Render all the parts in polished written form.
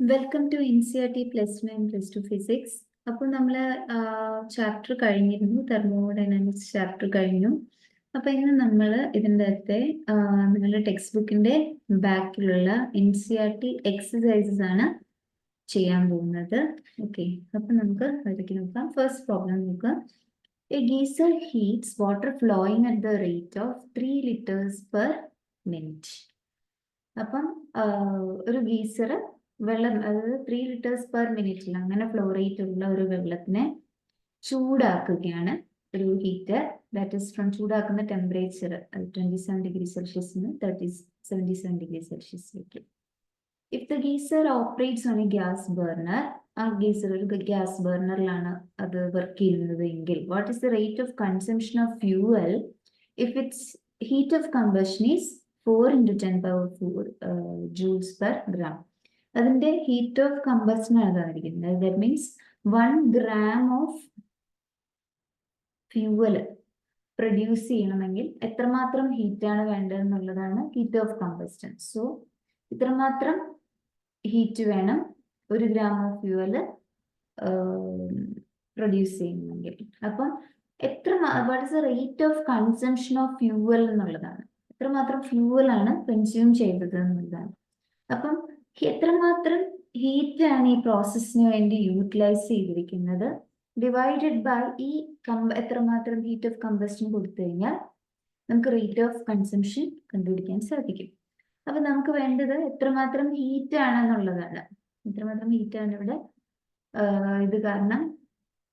Welcome to NCERT Plus 1 and Plus 2 Physics. അപ്പോൾ നമ്മൾ chapter കഴിഞ്ഞിരുന്നു, തെർമോഡൈനാമിക്സ് ചാപ്റ്റർ കഴിഞ്ഞു. അപ്പോൾ ഇന്ന് നമ്മൾ ഇതിൻ്റെ അകത്തെ നിങ്ങളുടെ ടെക്സ്റ്റ് ബുക്കിൻ്റെ ബാക്കിലുള്ള NCERT എക്സസൈസസ് ആണ് ചെയ്യാൻ പോകുന്നത്. ഓക്കെ, അപ്പോൾ നമുക്ക് അതിലേക്ക് നോക്കാം. ഫസ്റ്റ് പ്രോബ്ലം നോക്കുക. A geyser heats water flowing at the rate of 3 liters per minute. അപ്പം ഒരു ഗീസർ വെള്ളം, അതായത് 3 liters per minute അങ്ങനെ ഫ്ലോ റേറ്റ് ഉള്ള ഒരു വെള്ളത്തിനെ ചൂടാക്കുകയാണ്. ഒരു ഹീറ്റർ ദാറ്റ് ഇസ് ഫ്രം ചൂടാക്കുന്ന ടെമ്പറേച്ചർ 27 ഡിഗ്രി സെൽഷ്യസിന് 77 ഡിഗ്രി സെൽഷ്യസിലേക്ക്. If the geyser operates on a gas burner, ആ ഗീസർ ഒരു ഗ്യാസ് ബർണറിലാണ് അത് വർക്ക് ചെയ്യുന്നത് എങ്കിൽ what is the rate of consumption of fuel if its heat of combustion is 4 into 10 power 4 joules per gram. അതിന്റെ heat of combustion ആണ് തന്നിരിക്കുന്നത്. That means 1 gram of fuel produce ചെയ്യണമെങ്കിൽ എത്രമാത്രം ഹീറ്റാണ് വേണ്ടതെന്നുള്ളതാണ് ഹീറ്റ് ഓഫ് കമ്പസ്റ്റൻ. സോ ഇത്രമാത്രം heat വേണം 1 gram of fuel produce ചെയ്യണമെങ്കിൽ. അപ്പം what is the rate of consumption of fuel എന്നുള്ളതാണ്. എത്രമാത്രം ഫ്യൂവൽ ആണ് കൺസ്യൂം ചെയ്തത് എന്നുള്ളതാണ്. അപ്പം എത്രമാത്രം ഹീറ്റ് ആണ് ഈ പ്രോസസ്സിന് വേണ്ടി യൂട്ടിലൈസ് ചെയ്തിരിക്കുന്നത് ഡിവൈഡഡ് ബൈ ഈ എത്രമാത്രം ഹീറ്റ് ഓഫ് കമ്പസ്റ്റൻ കൊടുത്തു കഴിഞ്ഞാൽ നമുക്ക് റേറ്റ് ഓഫ് കൺസംഷൻ കണ്ടുപിടിക്കാൻ സാധിക്കും. അപ്പൊ നമുക്ക് വേണ്ടത് എത്രമാത്രം ഹീറ്റ് ആണെന്നുള്ളതാണ്. എത്രമാത്രം ഹീറ്റ് ആണ് ഇവിടെ ഇത് കാരണം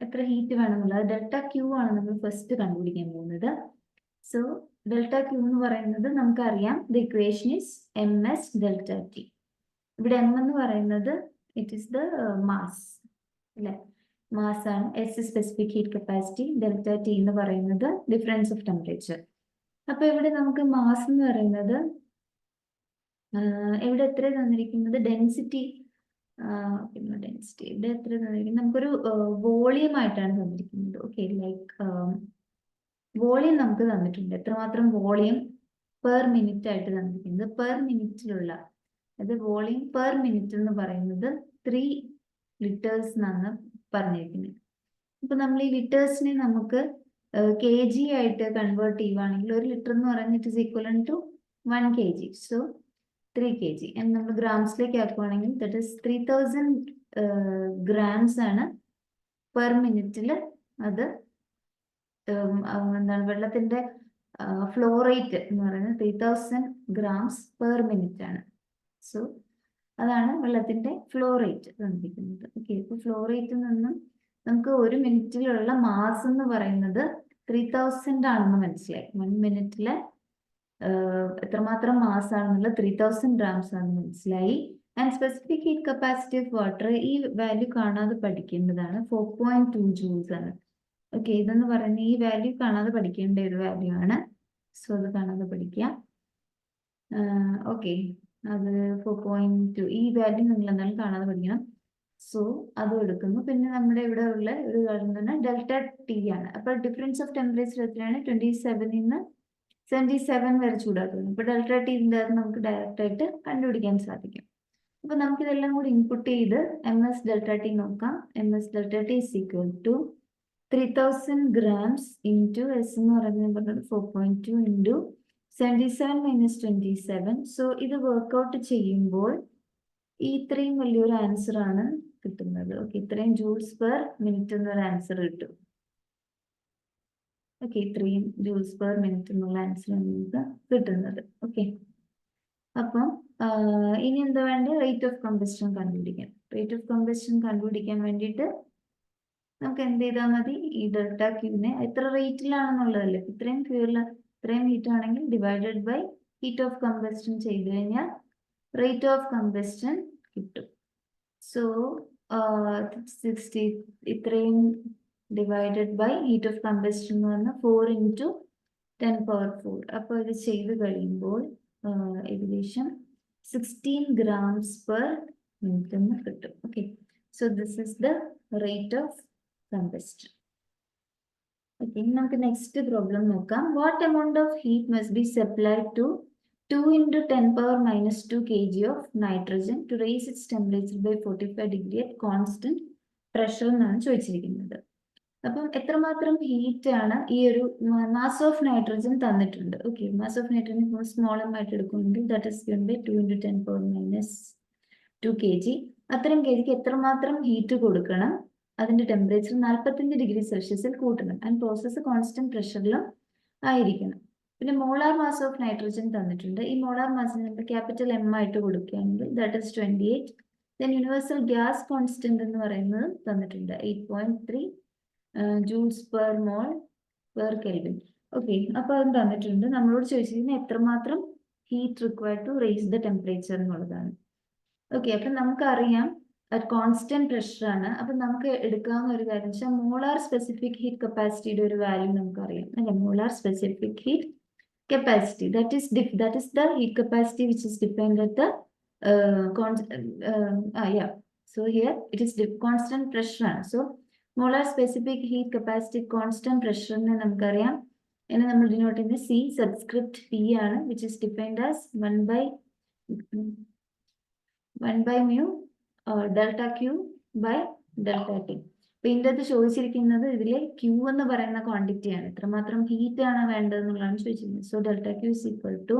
എത്ര ഹീറ്റ് വേണമെന്നുള്ളത് ഡെൽറ്റ ക്യൂ ആണ് നമ്മൾ ഫസ്റ്റ് കണ്ടുപിടിക്കാൻ പോകുന്നത്. സോ ഡെൽറ്റ ക്യൂ എന്ന് പറയുന്നത് നമുക്കറിയാം, the equation is MS delta T. ഇവിടെ M എന്ന് പറയുന്നത് ഇറ്റ് ഈസ് ദ മാസ് അല്ലെ, മാസ് ആണ്. S specific heat capacity, delta T എന്ന് പറയുന്നത് ഡിഫറൻസ് ഓഫ് ടെമ്പറേച്ചർ. അപ്പൊ ഇവിടെ നമുക്ക് മാസ് എന്ന് പറയുന്നത് ഇവിടെ എത്ര തന്നിരിക്കുന്നത്, ഡെൻസിറ്റി ഡെൻസിറ്റി ഇവിടെ എത്ര തന്നിരിക്കുന്നത്, നമുക്കൊരു വോളിയം ആയിട്ടാണ് തന്നിരിക്കുന്നത്. ഓക്കെ, ലൈക്ക് വോളിയം നമുക്ക് തന്നിട്ടുണ്ട്. എത്രമാത്രം വോളിയം പെർ മിനിറ്റ് ആയിട്ട് തന്നിരിക്കുന്നത്. പെർ മിനിറ്റിലുള്ള അത് വോളിയം പെർ മിനിറ്റ് എന്ന് പറയുന്നത് 3 liters എന്നാണ് പറഞ്ഞിരിക്കുന്നത്. ഇപ്പൊ നമ്മൾ ഈ ലിറ്റേഴ്സിനെ നമുക്ക് kg ആയിട്ട് കൺവേർട്ട് ചെയ്യുവാണെങ്കിൽ 1 ലിറ്റർ എന്ന് പറയുന്നത് it is equal to 1 kg. So 3 kg നമ്മൾ ഗ്രാംസിലേക്ക് ആക്കുവാണെങ്കിൽ ദാറ്റ് ഇസ് 3000 grams ആണ് പെർ മിനിറ്റിൽ അത് എന്താണ് വെള്ളത്തിന്റെ ഫ്ലോ റേറ്റ് എന്ന് പറയുന്നത് 3000 grams പെർ മിനിറ്റ് ആണ്. സോ അതാണ് വെള്ളത്തിന്റെ ഫ്ലോ റേറ്റ് തന്നിരിക്കുന്നത്. ഓക്കെ, ഇപ്പൊ ഫ്ലോ റേറ്റിൽ നിന്നും നമുക്ക് 1 മിനിറ്റിലുള്ള മാസ് എന്ന് പറയുന്നത് 3000 ആണെന്ന് മനസ്സിലായി. 1 മിനിറ്റില് എത്രമാത്രം മാസ് ആണെന്നുള്ളത് 3000 grams ആണെന്ന് മനസ്സിലായി. And specific heat capacity of water, ഈ വാല്യൂ കാണാതെ പഠിക്കേണ്ടതാണ്. 4.2 joules ആണ്. ഓക്കെ, ഇതെന്ന് പറയുന്ന ഈ വാല്യൂ കാണാതെ പഠിക്കേണ്ട ഒരു വാല്യൂ ആണ്. സോ അത് കാണാതെ പഠിക്കാം. ഓക്കെ, അത് 4.2 ഈ വാല്യൂ നിങ്ങൾ എന്തായാലും കാണാതെ പഠിക്കണം. സോ അതും എടുക്കുന്നു. പിന്നെ നമ്മുടെ ഇവിടെ ഉള്ള ഒരു കാര്യം തന്നെ ഡെൽറ്റ ടി ആണ്. അപ്പൊ ഡിഫറൻസ് ഓഫ് ടെമ്പറേച്ചർ എത്രയാണ്, 27 നിന്ന് 77 വരെ ചൂടാക്കുന്നു. ഇപ്പൊ ഡെൽറ്റ ടിന്റെ അത് നമുക്ക് ഡയറക്റ്റ് ആയിട്ട് കണ്ടുപിടിക്കാൻ സാധിക്കും. അപ്പൊ നമുക്ക് ഇതെല്ലാം കൂടി ഇൻപുട്ട് ചെയ്ത് MS ഡെൽറ്റ ടി നോക്കാം. MS delta T is equal to 3000 grams into S എന്ന് പറയുന്നത് 4.2 into 77 minus 27. സോ ഇത് വർക്ക്ഔട്ട് ചെയ്യുമ്പോൾ ഈ ഇത്രയും വലിയൊരു ആൻസർ ആണ് കിട്ടുന്നത്. ഓക്കെ, ഇത്രയും ജൂൾസ് പെർ മിനിറ്റ് എന്നൊരു ആൻസർ കിട്ടും. ഓക്കെ, ഇത്രയും ജൂൾസ് പെർ മിനിറ്റ് എന്നുള്ള ആൻസർ ആണ് നമുക്ക് കിട്ടുന്നത്. ഓക്കെ, അപ്പം ഇനി എന്താ വേണ്ടത്, റേറ്റ് ഓഫ് കമ്പസ്റ്റൻ കണ്ടുപിടിക്കാൻ. റേറ്റ് ഓഫ് കമ്പസ്റ്റൻ കണ്ടുപിടിക്കാൻ വേണ്ടിയിട്ട് നമുക്ക് എന്ത് ചെയ്താൽ മതി, ഈ ഡെൽറ്റ ക്യൂവിനെ എത്ര റേറ്റിലാണെന്നുള്ളതല്ലേ, ഇത്രയും ഫ്യൂവൽ ഇത്രയും ഹീറ്റ് ആണെങ്കിൽ divided by heat of combustion ചെയ്ത് കഴിഞ്ഞാൽ റേറ്റ് ഓഫ് കമ്പസ്റ്റൻ കിട്ടും. സോ 60 ഇത്രയും divided by heat of combustion എന്ന് പറഞ്ഞാൽ 4 into 10 power 4. അപ്പോൾ ഇത് ചെയ്ത് കഴിയുമ്പോൾ ഏകദേശം 16 grams per minute എന്ന് കിട്ടും. Okay, so this is the rate of combustion. Okay, നമുക്ക് നെക്സ്റ്റ് പ്രോബ്ലം നോക്കാം. What amount of heat must be supplied to 2 into 10 power minus 2 kg of nitrogen to raise its temperature by 45 degree at constant pressure എന്നാണ് ചോദിച്ചിരിക്കുന്നത്. അപ്പം എത്രമാത്രം heat ആണ് ഈ ഒരു mass of nitrogen തന്നിട്ടുണ്ട്. Okay, mass of nitrogen small M ആയിട്ട് എടുക്കുമെങ്കിൽ that is given by 2 into 10 power minus 2 kg. അത്തരം കെജിക്ക് എത്രമാത്രം ഹീറ്റ് കൊടുക്കണം, അതിന്റെ ടെമ്പറേച്ചർ 45 ഡിഗ്രി സെൽഷ്യസിൽ കൂട്ടണം ആൻഡ് പ്രോസസ്സ് കോൺസ്റ്റന്റ് പ്രഷറിലും ആയിരിക്കണം. പിന്നെ മോളാർ മാസ് ഓഫ് നൈട്രജൻ തന്നിട്ടുണ്ട്. ഈ മോളാർ മാസ് നമ്മൾ ക്യാപിറ്റൽ എം ആയിട്ട് കൊടുക്കുകയാണെങ്കിൽ that is 28. Then universal gas constant എന്ന് പറയുന്നത് തന്നിട്ടുണ്ട് 8.3 joules per mole per Kelvin. Okay, അപ്പൊ അത് തന്നിട്ടുണ്ട്. നമ്മളോട് ചോദിച്ചിരിക്കുന്നത് എത്രമാത്രം heat required to raise the temperature എന്നുള്ളതാണ്. ഓക്കെ, അപ്പൊ നമുക്കറിയാം കോൺസ്റ്റന്റ് പ്രഷർ ആണ്. അപ്പൊ നമുക്ക് എടുക്കാവുന്ന ഒരു കാര്യം വെച്ചാൽ മോളാർ സ്പെസിഫിക് ഹീറ്റ് കപ്പാസിറ്റിയുടെ ഒരു വാല്യൂ നമുക്കറിയാം അല്ലെ. Molar specific heat capacity, that is the heat capacity which is defined at the so here it is constant pressure. So molar specific heat capacity constant pressure ne namukariya ene nammal denote cheyna C subscript P aanu, which is defined as 1 by mu delta Q by delta T. അപ്പൊ ഇതിൻ്റെ അകത്ത് ചോദിച്ചിരിക്കുന്നത് ഇതിലെ Q എന്ന് പറയുന്ന ക്വാണ്ടിറ്റിയാണ്, എത്രമാത്രം heat ആണ് വേണ്ടതെന്നുള്ളതാണ് ചോദിച്ചിരിക്കുന്നത്. So delta Q is equal to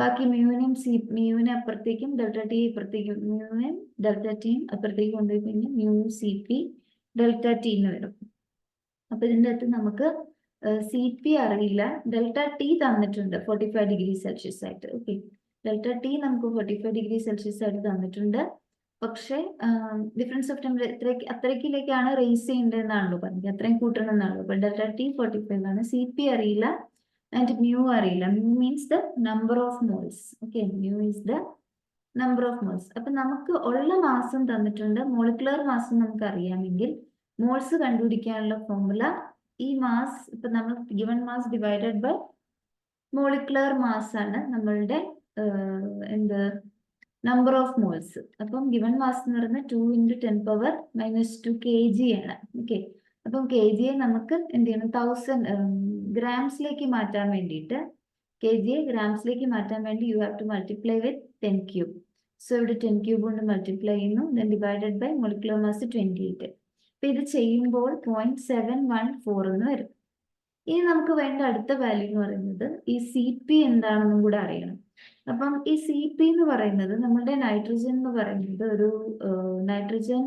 ബാക്കി മ്യൂവിനെ അപ്പുറത്തേക്കും ഡെൽറ്റ ടി ഇപ്പുറത്തേക്കും മ്യൂവിനെയും ഡെൽറ്റ ടിയും അപ്പുറത്തേക്ക് കൊണ്ടുപോയി കഴിഞ്ഞാൽ mu C P delta T എന്ന് വരും. അപ്പൊ ഇതിൻ്റെ അകത്ത് നമുക്ക് സി പി അറിയില്ല, ഡെൽറ്റ ടി തന്നിട്ടുണ്ട് 45 ഡിഗ്രി സെൽഷ്യസ് ആയിട്ട്. ഓക്കെ, ഡെൽറ്റ ടി നമുക്ക് 45 ഡിഗ്രി സെൽഷ്യസ് ആയിട്ട് തന്നിട്ടുണ്ട്. പക്ഷേ ഡിഫറൻസ് ഓഫ് ടെമ്പറേച്ചർ അത്രയ്ക്കിലേക്കാണ് റേസ് ചെയ്യേണ്ടതെന്നാണല്ലോ പറഞ്ഞത്, അത്രയും കൂട്ടണം എന്നാണല്ലോ. അപ്പൊ ഡെൽറ്റ ടി 45 ആണ്. സി പി അറിയില്ല ആൻഡ് മ്യൂ അറിയില്ല. Mu means the number of moles. Okay, mu is the number of moles. അപ്പൊ നമുക്ക് ഉള്ള മാസം തന്നിട്ടുണ്ട്, മോളിക്കുലർ മാസം നമുക്ക് അറിയാമെങ്കിൽ മോൾസ് കണ്ടുപിടിക്കാനുള്ള ഫോർമുല ഈ മാസ് ഇപ്പൊ നമ്മൾ given mass divided by molecular mass ആണ് നമ്മളുടെ എന്ത് നമ്പർ ഓഫ് മോൾസ്. അപ്പം ഗിവൺ മാസ് എന്ന് പറയുന്നത് 2 into 10 power minus 2 kg ആണ്. ഓക്കെ, അപ്പം കെ ജിയെ നമുക്ക് എന്ത് ചെയ്യണം, 1000 ഗ്രാംസിലേക്ക് മാറ്റാൻ വേണ്ടിയിട്ട്, കെ ജിയെ ഗ്രാംസിലേക്ക് മാറ്റാൻ വേണ്ടി you have to multiply with 10 cube. So ഇവിടെ 10 ക്യൂബ് കൊണ്ട് മൾട്ടിപ്ലൈ ചെയ്യുന്നു, then divided by molecular mass 28. അപ്പൊ ഇത് ചെയ്യുമ്പോൾ 0.714 എന്ന് വരും. ഇനി നമുക്ക് വേണ്ട അടുത്ത വാല്യൂ എന്ന് പറയുന്നത് ഈ സി പി എന്താണെന്നും കൂടെ അറിയണം. അപ്പം ഈ സി പി എന്ന് പറയുന്നത് നമ്മുടെ നൈട്രജൻ എന്ന് പറയുന്നത് ഒരു nitrogen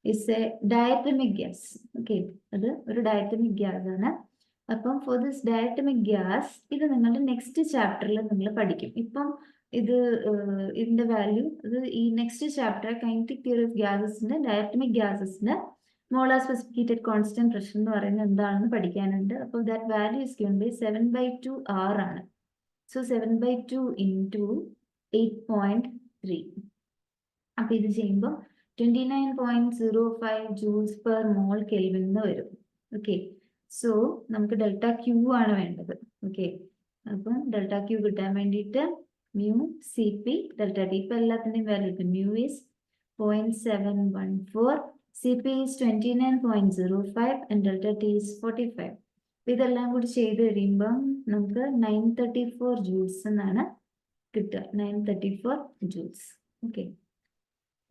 is a diatomic gas. Okay, അത് ഒരു ഡയറ്റമിക് ഗ്യാസ് ആണ്. അപ്പം ഫോർ ദിസ് ഡയറ്റമിക് ഗ്യാസ് ഇത് നിങ്ങളുടെ നെക്സ്റ്റ് ചാപ്റ്ററിൽ നിങ്ങൾ പഠിക്കും. ഇപ്പം ഇതിന്റെ വാല്യൂ ഇത് ഈ next chapter kinetic theory of ഗ്യാസസിന്റെ ഡയറ്റമിക് ഗ്യാസസിന്റെ molar specific heat at constant pressure എന്ന് പറയുന്നത് എന്താണെന്ന് പഠിക്കാനുണ്ട്. അപ്പോൾ that value is given by 7/2 R ആണ്. So 7/2 into 8.3. അപ്പൊ ഇത് ചെയ്യുമ്പോൾ 29.05 joules per mole Kelvin എന്ന് വരും. ഓക്കെ, സോ നമുക്ക് ഡെൽറ്റ ക്യൂ ആണ് വേണ്ടത്. ഓക്കെ, അപ്പം ഡെൽറ്റ ക്യൂ കിട്ടാൻ വേണ്ടിയിട്ട് mu C P delta T ഇപ്പൊ എല്ലാത്തിൻ്റെയും വാല്യൂ കിട്ടും. Mu is 0.714, C P is 29.05 and delta t is 45. ഇതെല്ലാം കൂടി ചെയ്ത് കഴിയുമ്പം നമുക്ക് 934 joules എന്നാണ് കിട്ടുക. 934 joules. ഓക്കെ,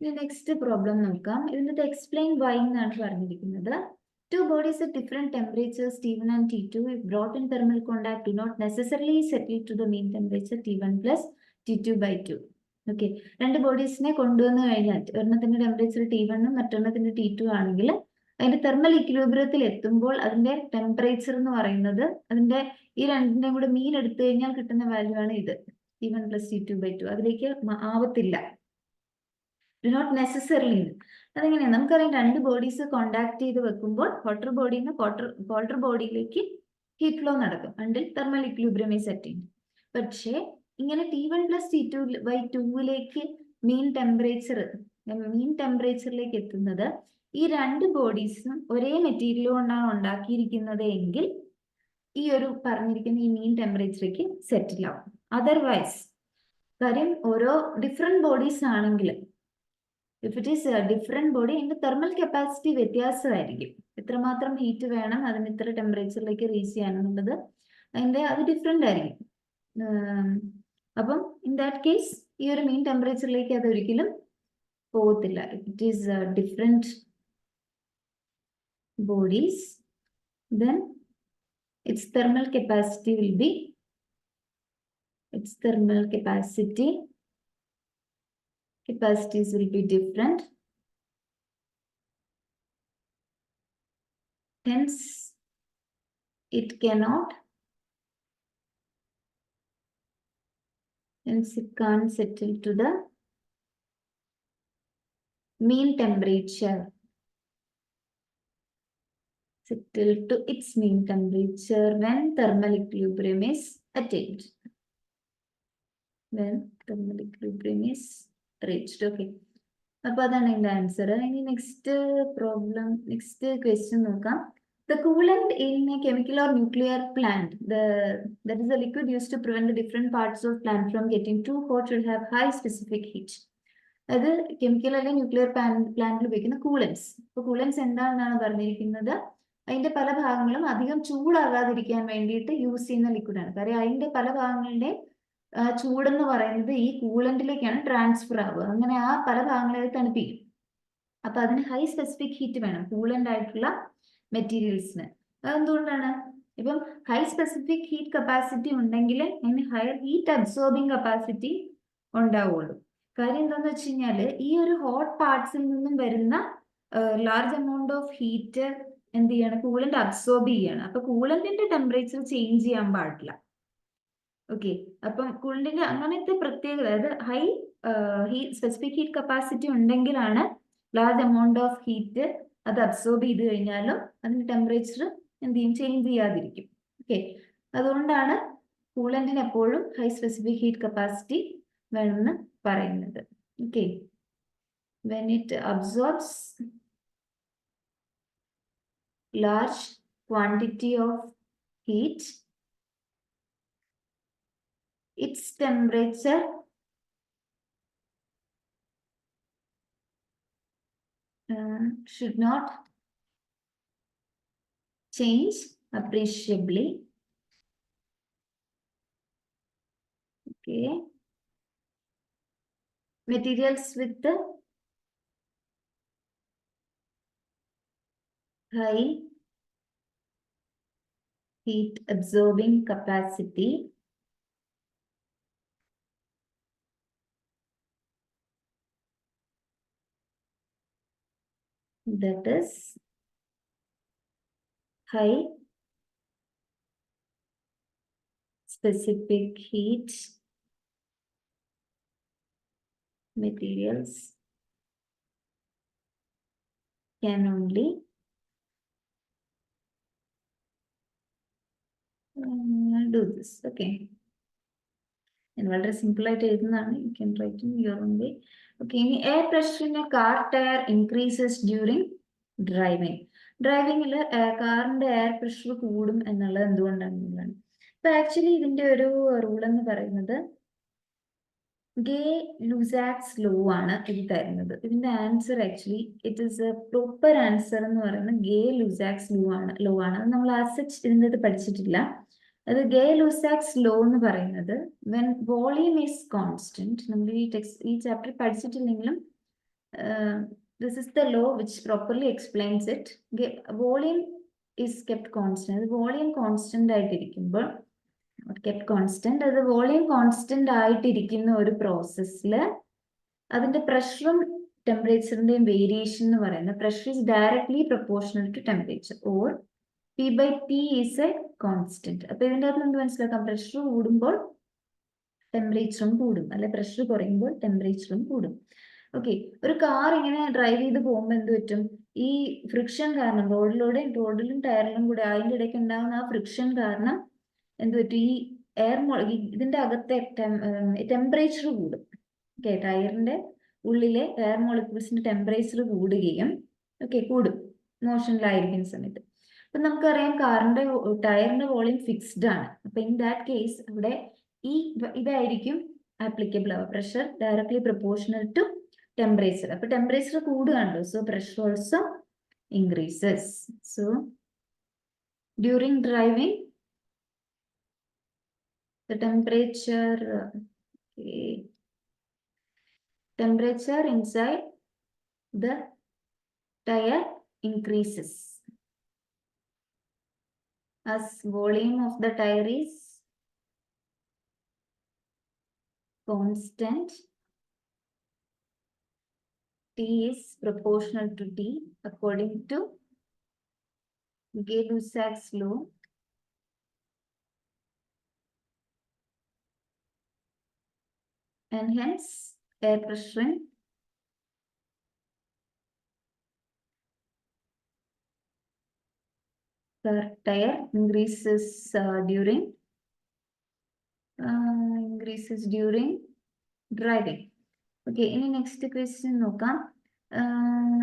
ഇനി നെക്സ്റ്റ് പ്രോബ്ലം നോക്കാം. ഇതിനകത്ത് എക്സ്പ്ലെയിൻ വൈ എന്നാണ് പറഞ്ഞിരിക്കുന്നത്. Two bodies at different temperatures T1 and T2 if brought in thermal contact do not necessarily settle to the mean temperature T1 plus T2/2. Okay, രണ്ട് ബോഡീസിനെ കൊണ്ടുവന്നു കഴിഞ്ഞാൽ ഒരെണ്ണത്തിന്റെ temperature T1 മറ്റൊരെണ്ണത്തിന്റെ T2 ആണെങ്കിൽ അതിന്റെ thermal ഇക്വിലിബ്രിയത്തിൽ എത്തുമ്പോൾ അതിന്റെ temperature എന്ന് പറയുന്നത് അതിന്റെ ഈ രണ്ടിന്റെയും കൂടെ മീൻ എടുത്തു കഴിഞ്ഞാൽ കിട്ടുന്ന വാല്യൂ ആണ് ഇത് T1 plus T2/2. അതിലേക്ക് ആവത്തില്ല, ഡു നോട്ട് നെസസറിലി. അതെങ്ങനെയാണ് നമുക്കറിയാം, രണ്ട് ബോഡീസ് കോണ്ടാക്ട് ചെയ്ത് വെക്കുമ്പോൾ ഹോട്ടർ ബോഡിയിൽ നിന്ന് കോൾഡർ ബോഡിയിലേക്ക് ഹീറ്റ് ഫ്ലോ നടക്കും until thermal equilibrium is attained. പക്ഷേ ഇങ്ങനെ T1 plus T2/2 മീൻ ടെമ്പറേച്ചറിലേക്ക് എത്തുന്നത് ഈ രണ്ട് ബോഡീസും ഒരേ മെറ്റീരിയൽ കൊണ്ടാണ് ഉണ്ടാക്കിയിരിക്കുന്നത് എങ്കിൽ ഈ ഒരു പറഞ്ഞിരിക്കുന്ന ഈ മീൻ ടെമ്പറേച്ചറിലേക്ക് സെറ്റിൽ ആവും. അതർവൈസ് കാര്യം ഓരോ ഡിഫറെന്റ് ബോഡീസ് ആണെങ്കിൽ if it is different body അതിന്റെ തെർമൽ കപ്പാസിറ്റി വ്യത്യാസമായിരിക്കും. എത്രമാത്രം ഹീറ്റ് വേണം അതിന് ഇത്ര ടെമ്പറേച്ചറിലേക്ക് റീച്ച് ചെയ്യാനെന്നുള്ളത് അത് ഡിഫറെന്റ് ആയിരിക്കും. അപ്പം ഇൻ ദാറ്റ് കേസ് ഈ ഒരു മീൻ ടെമ്പറേച്ചറിലേക്ക് അത് ഒരിക്കലും പോകത്തില്ല. It is different bodies, then its thermal capacity will be capacities will be different. Hence it can't settle to the mean temperature, settle to its mean temperature when thermal equilibrium is attained. When thermal equilibrium is reached. Okay. അപ്പോൾ അതാണ് എൻ്റെ answer. ഇനി next question നോക്കാം. The coolant in a chemical or nuclear plant, that is the liquid used to prevent the different parts of plant from getting too hot, should have high specific heat. അത് chemical അല്ലെങ്കിൽ nuclear പ്ലാന്റിൽ ഉപയോഗിക്കുന്ന കൂളൻസ്. അപ്പോൾ കൂളൻസ് എന്താണെന്നാണ് പറഞ്ഞിരിക്കുന്നത്? അതിന്റെ പല ഭാഗങ്ങളും അധികം ചൂടാകാതിരിക്കാൻ വേണ്ടിയിട്ട് യൂസ് ചെയ്യുന്ന ലിക്വിഡാണ്. കാര്യം അതിന്റെ പല ഭാഗങ്ങളുടെ ചൂടെന്ന് പറയുന്നത് ഈ കൂളന്റിലേക്കാണ് ട്രാൻസ്ഫർ ആവുക. അങ്ങനെ ആ പല ഭാഗങ്ങളെ തണുപ്പിക്കും. അപ്പൊ അതിന് ഹൈ സ്പെസിഫിക് ഹീറ്റ് വേണം കൂളന്റ് ആയിട്ടുള്ള മെറ്റീരിയൽസിന്. അതെന്തുകൊണ്ടാണ്? ഇപ്പം ഹൈ സ്പെസിഫിക് ഹീറ്റ് കപ്പാസിറ്റി ഉണ്ടെങ്കിൽ അതിന് ഹയർ ഹീറ്റ് അബ്സോർബിങ് കപ്പാസിറ്റി ഉണ്ടാവുള്ളൂ. കാര്യം എന്താന്ന് വെച്ച് കഴിഞ്ഞാൽ ഈ ഒരു ഹോട്ട് പാർട്സിൽ നിന്നും വരുന്ന ലാർജ് എമൗണ്ട് ഓഫ് ഹീറ്റ് എന്ത് ചെയ്യാണ്? കൂളന്റ് അബ്സോർബ് ചെയ്യാണ്. അപ്പൊ കൂളന്റിന്റെ ടെമ്പറേച്ചർ ചേഞ്ച് ചെയ്യാൻ പാടില്ല. ഓക്കെ, അപ്പം കൂളന്റിന്റെ അങ്ങനത്തെ പ്രത്യേകത, അതായത് ഹൈ സ്പെസിഫിക് ഹീറ്റ് കപ്പാസിറ്റി ഉണ്ടെങ്കിലാണ് ലാർജ് എമൗണ്ട് ഓഫ് ഹീറ്റ് അത് അബ്സോർബ് ചെയ്ത് കഴിഞ്ഞാലും അതിന്റെ ടെമ്പറേച്ചർ എന്ത് ചെയ്യും? ചേഞ്ച് ചെയ്യാതിരിക്കും. ഓക്കെ, അതുകൊണ്ടാണ് കൂളന്റിന് എപ്പോഴും ഹൈ സ്പെസിഫിക് ഹീറ്റ് കപ്പാസിറ്റി വേണമെന്ന് പറയുന്നത്. Okay, when it absorbs large quantity of heat, its temperature should not change appreciably. Okay, materials with the high heat absorbing capacity that is high specific heat materials can only do this. Okay, and വളരെ simple ആയിട്ട് എഴുതുന്നതാണ്. You can write in your own way. Okay, ഇനി air pressure in a car tyre increases during driving. ഡ്രൈവിംഗിൽ കാറിന്റെ air pressure കൂടും എന്നുള്ളത് എന്തുകൊണ്ടാണെന്നുള്ളതാണ്. അപ്പൊ actually ഇതിന്റെ ഒരു റൂൾ എന്ന് പറയുന്നത് ഗേ-ലുസാക്സ് ലോ ആണ് ഇത് തരുന്നത്. ഇതിന്റെ answer actually it is A proper answer എന്ന് പറയുന്നത് ഗേ-ലുസാക്സ് ലോ ആണ്. അത് നമ്മൾ ആസച്ച് ഇതിൻ്റെ അത് പഠിച്ചിട്ടില്ല. അത് ഗേ-ലുസാക്സ് ലോ എന്ന് പറയുന്നത് വെൻ വോളിയം ഈസ് കോൺസ്റ്റന്റ്. നമ്മൾ ഈ ചാപ്റ്റർ പഠിച്ചിട്ടില്ലെങ്കിലും this is the law which properly explains it. Volume is kept constant. അത് വോളിയം കോൺസ്റ്റന്റ് ആയിട്ടിരിക്കുമ്പോൾ അത് വോളിയം കോൺസ്റ്റന്റ് ആയിട്ടിരിക്കുന്ന ഒരു പ്രോസസ്സിൽ അതിന്റെ പ്രഷറും ടെമ്പറേച്ചറിന്റെയും വേരിയേഷൻ എന്ന് പറയുന്നത് pressure is directly proportional to temperature or P/T is a constant. അപ്പൊ ഇതിൻ്റെ അകത്ത് നമുക്ക് മനസ്സിലാക്കാം, പ്രഷർ കൂടുമ്പോൾ ടെമ്പറേച്ചറും കൂടും, അല്ലെ പ്രഷർ കുറയുമ്പോൾ ടെമ്പറേച്ചറും കൂടും. ഓക്കെ, ഒരു കാർ ഇങ്ങനെ ഡ്രൈവ് ചെയ്ത് പോകുമ്പോൾ എന്ത് പറ്റും? ഈ ഫ്രിക്ഷൻ കാരണം റോഡിലും ടയറിലും കൂടെ അതിൻ്റെ ഇടയ്ക്ക് ഉണ്ടാകുന്ന ആ ഫ്രിക്ഷൻ കാരണം എന്ത് പറ്റും? ഈ ഇതിന്റെ അകത്തെ ടെമ്പറേച്ചർ കൂടും. ഓക്കെ, ടയറിന്റെ ഉള്ളിലെ എയർ മോളിക്യൂൾസിന്റെ ടെമ്പറേച്ചർ കൂടുകയും കൂടും മോഷനിലായിരിക്കുന്ന സമയത്ത്. അപ്പൊ നമുക്കറിയാം ടയറിന്റെ വോളിയം ഫിക്സ്ഡ് ആണ്. അപ്പൊ ഇൻ ദാറ്റ് കേസ് അവിടെ ഇതായിരിക്കും ആപ്ലിക്കബിൾ ആവുക, pressure directly proportional to temperature. അപ്പൊ ടെമ്പറേച്ചർ കൂടുകയാണല്ലോ, so pressure also increases. So during driving the temperature Temperature inside the tire increases as volume of the tire is constant. T is proportional to T according to Gay-Lussac's law. And hence air pressure the tire increases during driving. Okay, in the next question,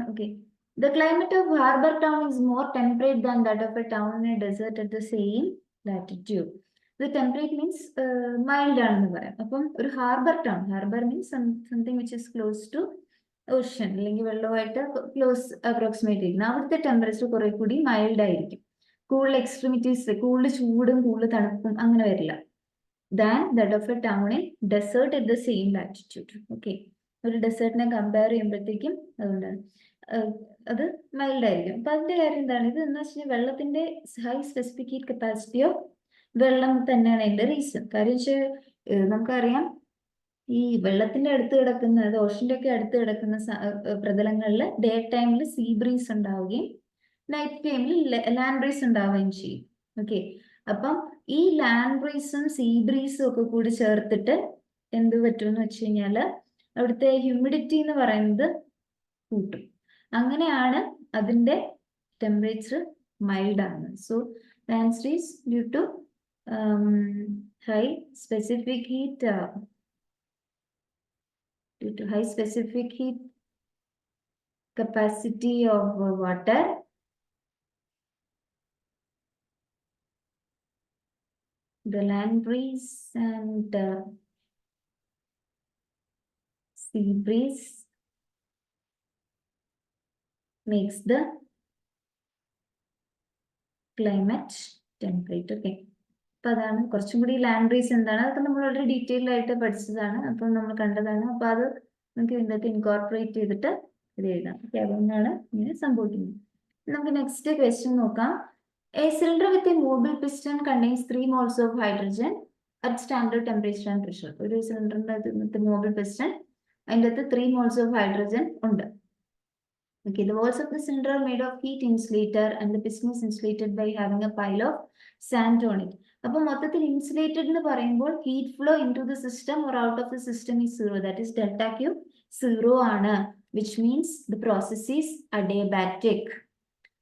okay. The climate of Harbour Town is more temperate than that of a town in a desert at the same latitude. The temperate means mild. Or harbor town. Harbor means something which is close to ocean. Close approximately. Now the temperature is mild. Cool extremities, cool chudum, cool thanapum, angana varilla. Than that of a town in desert at the same latitude. Okay. ഒരു ഡെസേർട്ടിനെ compare ചെയ്യുമ്പോഴത്തേക്കും അതുകൊണ്ടാണ് അത് mild ആയിരിക്കും. അപ്പൊ അതിന്റെ കാര്യം എന്താണ്? ഇത് എന്ന് വെച്ചാൽ വെള്ളത്തിന്റെ high specific heat capacity of വെള്ളം തന്നെയാണ് അതിന്റെ റീസൺ. കാര്യം വെച്ചാൽ നമുക്കറിയാം ഈ വെള്ളത്തിന്റെ അടുത്ത് കിടക്കുന്ന, അത് ഓഷന്റെ ഒക്കെ അടുത്ത് കിടക്കുന്ന പ്രതലങ്ങളിൽ ഡേ ടൈമിൽ സീ ബ്രീസ് ഉണ്ടാവുകയും നൈറ്റ് ടൈമിൽ ലാൻഡ് ബ്രീസ് ഉണ്ടാവുകയും ചെയ്യും. ഓക്കെ. അപ്പം ഈ ലാൻഡ് ബ്രീസും സീ ബ്രീസും ഒക്കെ കൂടി ചേർത്തിട്ട് എന്ത് പറ്റുമെന്ന് വെച്ച് കഴിഞ്ഞാൽ അവിടുത്തെ ഹ്യൂമിഡിറ്റി എന്ന് പറയുന്നത് കൂട്ടും. അങ്ങനെയാണ് അതിന്റെ ടെമ്പറേച്ചർ മൈൽഡ് ആണ്. So the answer is due to high specific heat capacity of water. The land breeze and sea breeze makes the climate temperate. Okay. അപ്പൊ അതാണ് കുറച്ചും കൂടി ലാൻഡ് ബ്രീസ് എന്താണ് അതൊക്കെ നമ്മൾ വളരെ ഡീറ്റെയിൽഡ് ആയിട്ട് പഠിച്ചതാണ്. അപ്പം നമ്മൾ കണ്ടതാണ്. അപ്പൊ അത് നമുക്ക് ഇതിനകത്ത് ഇൻകോർപ്പറേറ്റ് ചെയ്തിട്ട് ഇത് എഴുതാം. ഓക്കെ. അതുകൊണ്ടാണ് ഇങ്ങനെ സംഭവിക്കുന്നത്. നമുക്ക് നെക്സ്റ്റ് ക്വസ്റ്റ്യൻ നോക്കാം. A cylinder with a movable piston contains 3 moles of hydrogen at standard temperature and pressure. ഒരു സിലിണ്ടറിന്റെ മൂവബിൾ പിസ്റ്റൺ, അതിൻ്റെ അകത്ത് 3 moles of hydrogen ഉണ്ട്. Okay, the walls of the cylinder are made of heat insulator and the piston is insulated by having a pile of sand on it. അപ്പോൾ മൊത്തത്തിൽ insulated എന്ന് പറയുമ്പോൾ heat flow into the system or out of the system is 0. That is delta Q 0 ആണ്. Which means the process is adiabatic.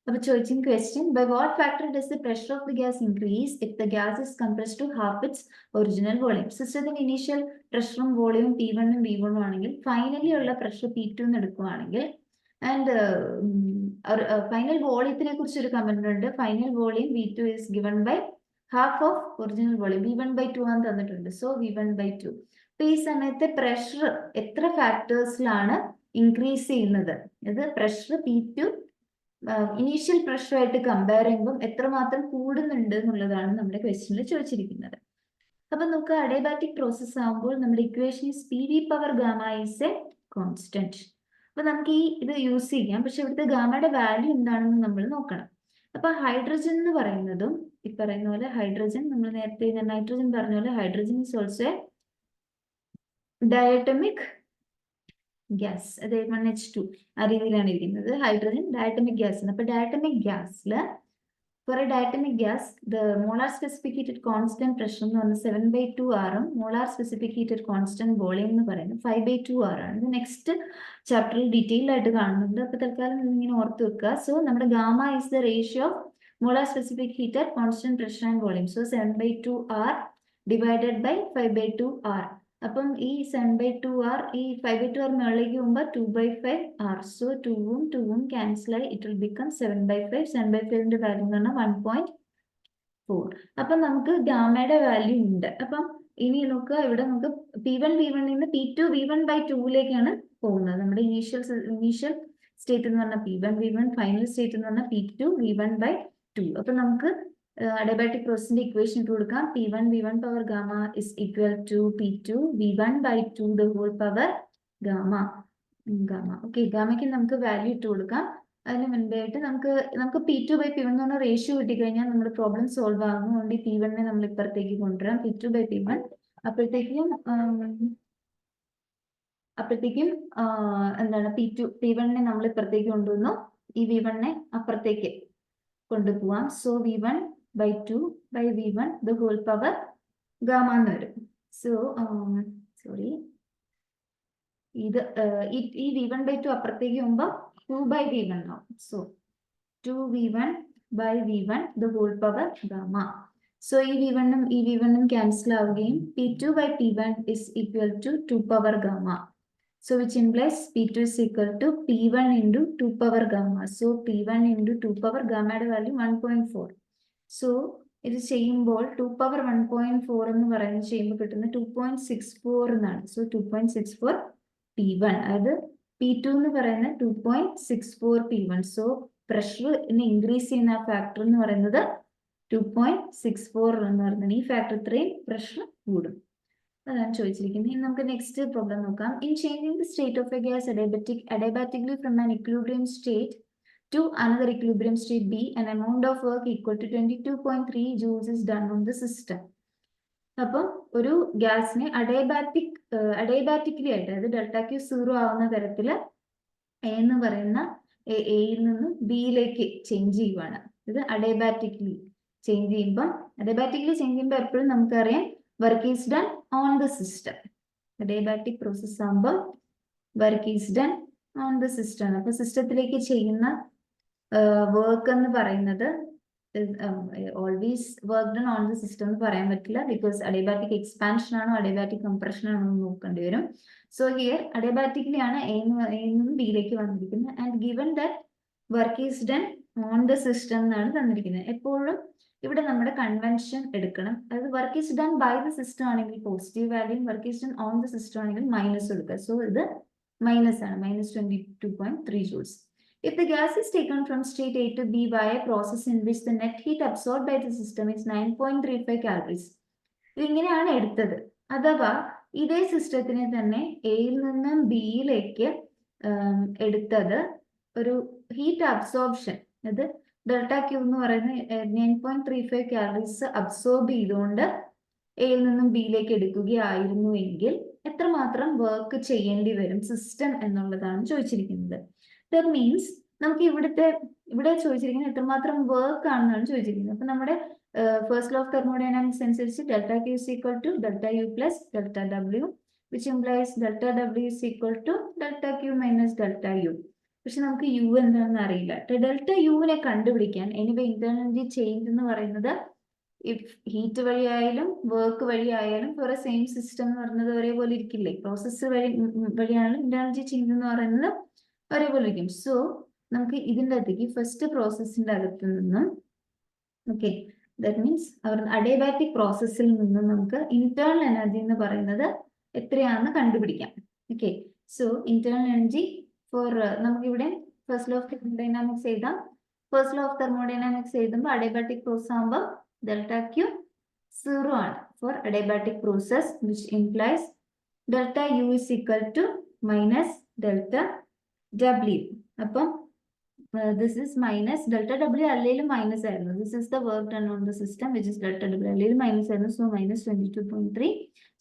അപ്പോൾ ചോദിച്ചിരിക്കുന്ന question, by what factor does the pressure of the gas increase if the gas is compressed to half its original volume? സിസ്റ്റത്തിന്റെ initial പ്രഷറും volume P1 ഉം V1 ആണെങ്കിൽ finally ഉള്ള pressure P2 എന്ന് എടുക്കുകയാണെങ്കിൽ and final വോളിയത്തിനെ കുറിച്ച് ഒരു കമന്റ് ഉണ്ട്. Final volume V2 is given by half of original volume. V1/2 ആണ് തന്നിട്ടുണ്ട്. So V1/2. അപ്പൊ ഈ സമയത്തെ പ്രഷർ എത്ര ഫാക്ടേഴ്സിലാണ് ഇൻക്രീസ് ചെയ്യുന്നത്? ഇത് പ്രഷർ P2 ഇനീഷ്യൽ പ്രഷറുമായിട്ട് കമ്പയർ ചെയ്യുമ്പോൾ എത്രമാത്രം കൂടുന്നുണ്ട് എന്നുള്ളതാണ് നമ്മുടെ ക്വസ്റ്റ്യനിൽ ചോദിച്ചിരിക്കുന്നത്. അപ്പൊ നമുക്ക് അഡിയബാറ്റിക് പ്രോസസ് ആകുമ്പോൾ നമ്മുടെ equation is PV power gamma is a constant. അപ്പൊ നമുക്ക് ഇത് യൂസ് ചെയ്യാം. പക്ഷെ ഇവിടുത്തെ ഗാമയുടെ വാല്യൂ എന്താണെന്ന് നമ്മൾ നോക്കണം. അപ്പൊ ഹൈഡ്രജൻ എന്ന് പറയുന്നതും ഈ പറയുന്ന പോലെ ഹൈഡ്രജൻ, നമ്മൾ നേരത്തെ നൈട്രജൻ പറഞ്ഞ പോലെ hydrogen is also a diatomic gas. അത് 1H2 ആ രീതിയിലാണ് ഇരിക്കുന്നത്. ഹൈഡ്രജൻ ഡയറ്റമിക് ഗ്യാസ് ആണ്. അപ്പൊ ഡയറ്റമിക് ഗ്യാസിൽ for a diatomic gas, the molar specific heat at constant pressure എന്ന് പറഞ്ഞാൽ 7/2 ആറും molar specific heat at constant volume എന്ന് പറയുന്നത് 5/2 ആറാണ്. ഇത് നെക്സ്റ്റ് ചാപ്റ്ററിൽ ഡീറ്റെയിൽ ആയിട്ട് കാണുന്നുണ്ട്. അപ്പൊ തൽക്കാലം ഇങ്ങനെ ഓർത്ത് വെക്കുക. സോ നമ്മുടെ gamma is the ratio of molar specific heat at constant pressure and volume. So 7/2 R divided by 5/2 R. അപ്പം ഈ 7/2 R ഈ 5/2 R മുകളിലേക്ക് പോകുമ്പോൾ 2/5 R. സോ 2ഉം ക്യാൻസൽ ആയി ഇറ്റ് വിൽ ബിക്കം 7/5. 7/5ന്റെ വാല്യൂ എന്ന് പറഞ്ഞാൽ 1.4. അപ്പം നമുക്ക് ഗാമയുടെ വാല്യൂ ഉണ്ട്. അപ്പം ഇനി നോക്കുക, ഇവിടെ നമുക്ക് P1 V1 നിന്ന് P2 V1/2ലേക്കാണ് പോകുന്നത്. നമ്മുടെ ഇനീഷ്യൽ സ്റ്റേറ്റ് എന്ന് പറഞ്ഞാൽ P1 V1, ഫൈനൽ സ്റ്റേറ്റ് എന്ന് പറഞ്ഞാൽ P2 V1/2. അപ്പൊ നമുക്ക് അഡിയബാറ്റിക് പ്രോസസിന്റെ ഇക്വേഷൻ ഇട്ട് കൊടുക്കാം. P1 V1 power gamma is equal to P2 V1 by 2 the whole power gamma. Okay, ഗാമയ്ക്ക് നമുക്ക് വാല്യൂ ഇട്ട് കൊടുക്കാം. അതിന് മുൻപായിട്ട് നമുക്ക് P2 by P1 എന്ന് പറഞ്ഞ റേഷ്യോ കിട്ടിക്കഴിഞ്ഞാൽ നമ്മുടെ പ്രോബ്ലം സോൾവ് ആകും. അതുകൊണ്ട് P1 നമ്മൾ ഇപ്പുറത്തേക്ക് കൊണ്ടുവരാം. P2 by P1 അപ്പോഴത്തേക്കും എന്താണ് P1 നമ്മൾ ഇപ്പുറത്തേക്ക് കൊണ്ടുവന്നു. ഈ V1 അപ്പുറത്തേക്ക് കൊണ്ടുപോവാം. So V1 by 2 by V1 the whole power gamma എന്ന് വരും. സോ സോറി, ഇത് ഈ V1 by 2 അപ്പുറത്തേക്ക് പോകുമ്പോൾ 2 by V1 ആവും. So 2V1 by V1 the whole power gamma. So ഈ V1 ക്യാൻസൽ ആവുകയും P2 by P1 is equal to 2 power gamma. So which implies P2 is equal to P1 into 2 power gamma. So P1 into 2 power gamma value 1.4. So ഇത് ചെയ്യുമ്പോൾ 2 power 1.4 എന്ന് പറയുന്നത് ചെയ്യുമ്പോൾ കിട്ടുന്ന 2.64 എന്നാണ്. So 2.64 P1, അതായത് P2 എന്ന് പറയുന്നത് 2.64 P1. So പ്രഷർ ഇൻക്രീസ് ചെയ്യുന്ന ഫാക്ടർ എന്ന് പറയുന്നത് 2.64 എന്ന് പറയുന്നത്. ഈ ഫാക്ടർ ഇത്രയും പ്രഷർ കൂടും. അതാണ് ചോദിച്ചിരിക്കുന്നത്. ഇനി നമുക്ക് നെക്സ്റ്റ് പ്രോബ്ലം നോക്കാം. In changing the state of A gas adiabatically from an equilibrium state to another equilibrium state B, an amount of work equal to 22.3 joules is done on the system. അപ്പം ഒരു ഗ്യാസിനെ അഡയബാറ്റിക്കലി ആയിട്ട്, അതായത് delta Q 0 ആവുന്ന തരത്തിൽ എന്ന് പറയുന്ന എയിൽ നിന്ന് ബിയിലേക്ക് ചേഞ്ച് ചെയ്യുവാണ്. ഇത് അഡയബാറ്റിക്കലി ചേഞ്ച് ചെയ്യുമ്പോൾ എപ്പോഴും നമുക്കറിയാം work is done on the system. Adiabatic process ആകുമ്പോൾ work is done on the system. അപ്പൊ സിസ്റ്റത്തിലേക്ക് ചെയ്യുന്ന വർക്ക് എന്ന് പറയുന്നത് always work done on the system എന്ന് പറയാൻ പറ്റില്ല. ബിക്കോസ് അഡിയബാറ്റിക് എക്സ്പാൻഷൻ ആണോ അഡിയബാറ്റിക് കംപ്രഷൻ ആണോ എന്ന് നോക്കേണ്ടി വരും. സോ ഹിയർ അഡിയബാറ്റിക്കലി ആണ് എ നിന്ന് ബിയിലേക്ക് വന്നിരിക്കുന്നത്. And given that work is done on the system എന്നാണ് തന്നിരിക്കുന്നത്. എപ്പോഴും ഇവിടെ നമ്മുടെ കൺവെൻഷൻ എടുക്കണം. അതായത് work is done by the system ആണെങ്കിൽ positive value, work is done on the system ആണെങ്കിൽ മൈനസ് കൊടുക്കുക. സോ ഇത് മൈനസ് ആണ്, -22.3 joules. If the gas is taken from state A to B via a process in which the net heat absorbed by the system is 9.35 calories. ഇതിങ്ങനെയാണ് എടുത്തത്. അഥവാ ഇതേ സിസ്റ്റത്തിനെ തന്നെ എയിൽ നിന്നും ബിയിലേക്ക് എടുത്തത് ഒരു ഹീറ്റ് അബ്സോർപ്ഷൻ, അത് ഡെൽറ്റ ക്യൂ എന്ന് പറയുന്നത് 9.35 കാലറീസ് അബ്സോർബ് ചെയ്തുകൊണ്ട് എയിൽ നിന്നും ബിയിലേക്ക് എടുക്കുകയായിരുന്നു എങ്കിൽ എത്രമാത്രം വർക്ക് ചെയ്യേണ്ടി വരും സിസ്റ്റം എന്നുള്ളതാണ് ചോദിച്ചിരിക്കുന്നത്. ദാറ്റ് മീൻസ് നമുക്ക് ഇവിടെ ചോദിച്ചിരിക്കുന്നത് എത്രമാത്രം വർക്ക് ആണെന്നാണ് ചോദിച്ചിരിക്കുന്നത്. അപ്പൊ നമ്മുടെ ഫസ്റ്റ് ലോ ഓഫ് തെർമോഡൈനാമിക്സ് അനുസരിച്ച് delta Q is equal to delta U plus delta W, which implies delta W is equal to delta Q minus delta U. പക്ഷെ നമുക്ക് യു എന്താണെന്ന് അറിയില്ല. ഡെൽറ്റ യുവിനെ കണ്ടുപിടിക്കാൻ എനിവേ ഇന്റേണൽ എനർജി ചേഞ്ച് എന്ന് പറയുന്നത് if heat വഴിയായാലും work വഴിയായാലും for a same system എന്ന് പറയുന്നത് ഒരേപോലെ ഇരിക്കില്ലേ. പ്രോസസ്സ് വഴിയാണെങ്കിലും ഇന്റേണൽ എനർജി ചേഞ്ച് എന്ന് പറയുന്നത് ഒരേപോലെ ഇരിക്കും. സോ നമുക്ക് ഇതിൻ്റെ അകത്തേക്ക് ഫസ്റ്റ് പ്രോസസ്സിന്റെ അകത്ത് നിന്നും ഓക്കെ, ദാറ്റ് മീൻസ് അവർ അഡിയബാറ്റിക് പ്രോസസ്സിൽ നിന്നും നമുക്ക് ഇന്റേണൽ എനർജി എന്ന് പറയുന്നത് എത്രയാണെന്ന് കണ്ടുപിടിക്കാം. Okay, so internal energy for നമുക്കിവിടെ ഫസ്റ്റ് ലോ ഓഫ് തെർമോഡൈനാമിക്സ് എഴുതാം. ഫസ്റ്റ് ലോ ഓഫ് തെർമോഡൈനാമിക്സ് എഴുതുമ്പോൾ അഡിയബാറ്റിക് പ്രോസസ് ആകുമ്പോൾ ഡെൽറ്റ ക്യൂ 0 ആണ് for adiabatic process, which implies delta U is equal to minus delta W. അപ്പം this is minus delta W അല്ലെങ്കിലും minus ആയിരുന്നു. This is the work done on the system which is delta W അല്ലെങ്കിലും minus ആയിരുന്നു. So minus 22.3.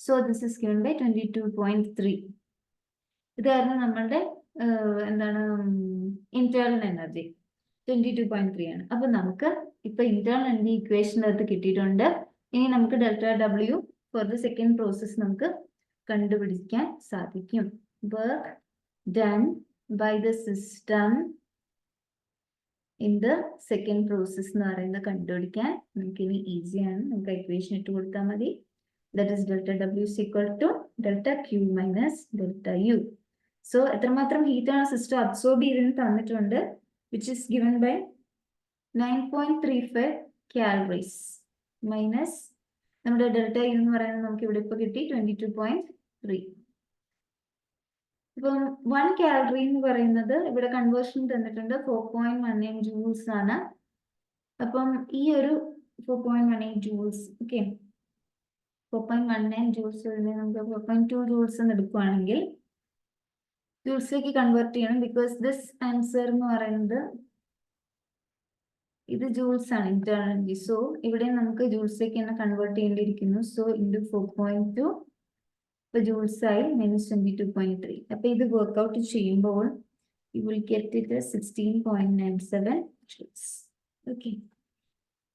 So this is given by 22.3. ഇതായിരുന്നു നമ്മളുടെ എന്താണ് internal energy 22.3 ആണ്. അപ്പൊ നമുക്ക് ഇപ്പൊ ഇന്റേണൽ എനർജി ഇക്വേഷൻ്റെ അകത്ത് കിട്ടിയിട്ടുണ്ട്. ഇനി നമുക്ക് delta W for the second process നമുക്ക് കണ്ടുപിടിക്കാൻ സാധിക്കും. Work done by the system in the second process എന്ന് പറയുന്നത് കണ്ടുപിടിക്കാൻ നമുക്ക് ഇനി ഈസിയാണ്. നമുക്ക് ഇക്വേഷൻ ഇട്ട് കൊടുത്താൽ മതി. That is delta W is equal to delta Q minus delta U. So എത്രമാത്രം ഹീറ്റാണ് സിസ്റ്റം അബ്സോർബ് ചെയ്തെന്ന് തന്നിട്ടുണ്ട്, which is given by 9.35 calories minus നമ്മുടെ ഡെൽറ്റ യു എന്ന് പറയുന്നത് നമുക്ക് ഇവിടെ ഇപ്പോൾ കിട്ടി 22.3. ഇപ്പം 1 കാലറി എന്ന് പറയുന്നത് ഇവിടെ കൺവേർഷൻ തന്നിട്ടുണ്ട് 4.18 ജൂൾസ് ആണ്. അപ്പം ഈ ഒരു 4.18 joules. Okay. 4.19 joules നമുക്ക് 4.2 joules എന്ന് എടുക്കുകയാണെങ്കിൽ ജൂൾസിലേക്ക് കൺവേർട്ട് ചെയ്യണം. ബിക്കോസ് ദിസ് ആൻസർ എന്ന് പറയുന്നത് ഇത് ജൂൾസ് ആണ് ഇന്റേണൽ എനർജി. സോ ഇവിടെ നമുക്ക് ജൂൾസിലേക്ക് തന്നെ കൺവേർട്ട് ചെയ്യേണ്ടിയിരിക്കുന്നു. സോ ഇൻറ്റു 4.2 ഇപ്പൊ ജൂൾസ് ആയി -22.3. അപ്പൊ ഇത് വർക്ക്ഔട്ട് ചെയ്യുമ്പോൾ you will get it as 16.97 joules. Okay.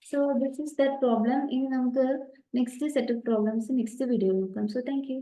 So this is that problem. In നമുക്ക് next set of problems next video will come. So thank you.